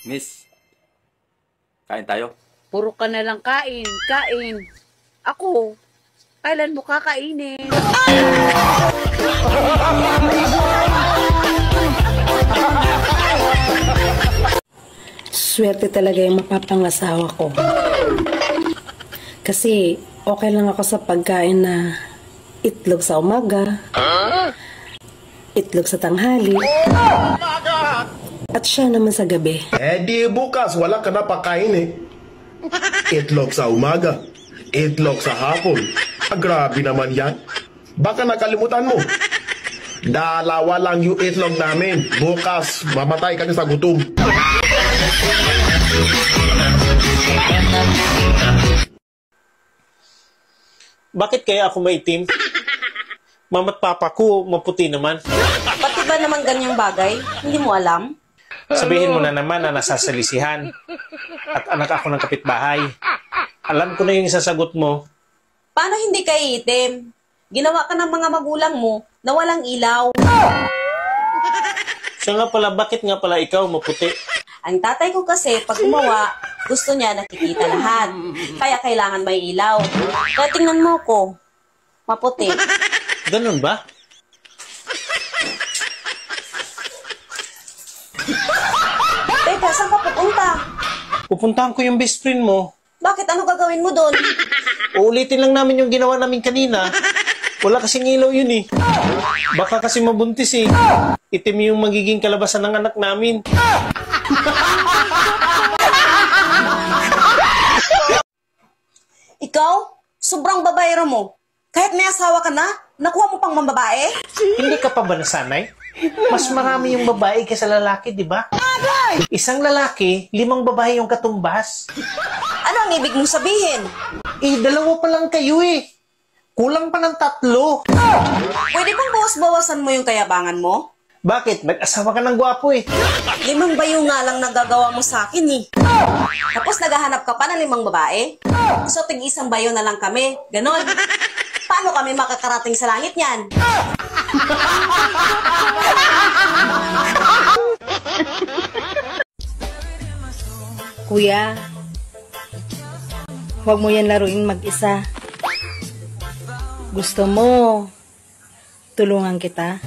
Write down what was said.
Miss, kain tayo. Puro ka na lang kain, kain. Ako, kailan mo kakainin? Swerte talaga yung mapapangasawa ko. Kasi okay lang ako sa pagkain na itlog sa umaga, itlog sa tanghali, at siya naman sa gabi. Di bukas wala ka na pakain eh. Itlog sa umaga, itlog sa hapon. Grabe naman yan. Baka nakalimutan mo. Dalawa lang yung itlog namin. Bukas mamatay ka na sa gutom. Bakit kaya ako maitim? Mama't papa ko maputi naman. Pati ba naman ganyang bagay? Hindi mo alam? Sabihin mo na naman na nasasalisihan. At anak ako ng kapitbahay. Alam ko na yung sasagot mo. Paano hindi ka iitim? Ginawa ka ng mga magulang mo na walang ilaw. Siya nga pala, bakit nga pala ikaw maputi? Ang tatay ko kasi, pag gumawa, gusto niya nakikita lahat. Kaya kailangan may ilaw. Kaya tingnan mo ko, maputi. Ganun ba? Teka, saan ka pupunta? Pupuntahan ko yung best friend mo. Bakit? Ano gagawin mo doon? Uulitin lang namin yung ginawa namin kanina. Wala kasing ilaw yun eh. Baka kasi mabuntis eh. Itim yung magiging kalabasan ng anak namin. Ikaw? Sobrang babaero mo. Kahit may asawa ka na, nakuha mo pang mambabae? Hindi ka pa ba nasanay? Mas marami yung babae kaysa lalaki, di ba? Isang lalaki, 5 babae yung katumbas. Ano ang ibig mong sabihin? Dalawa pa lang kayo eh. Kulang pa ng 3. Pwede bang bawas-bawasan mo yung kayabangan mo? Bakit? Nag-asawa ka ng gwapo eh. 5 bayo nga lang nagagawa mo sa akin eh. Tapos naghahanap ka pa ng 5 babae? So tig-1 bayo na lang kami. Ganon. Paano kami makakarating sa langit niyan? Kuya, huwag mo yan laruin mag-isa. Gusto mo, tulungan kita?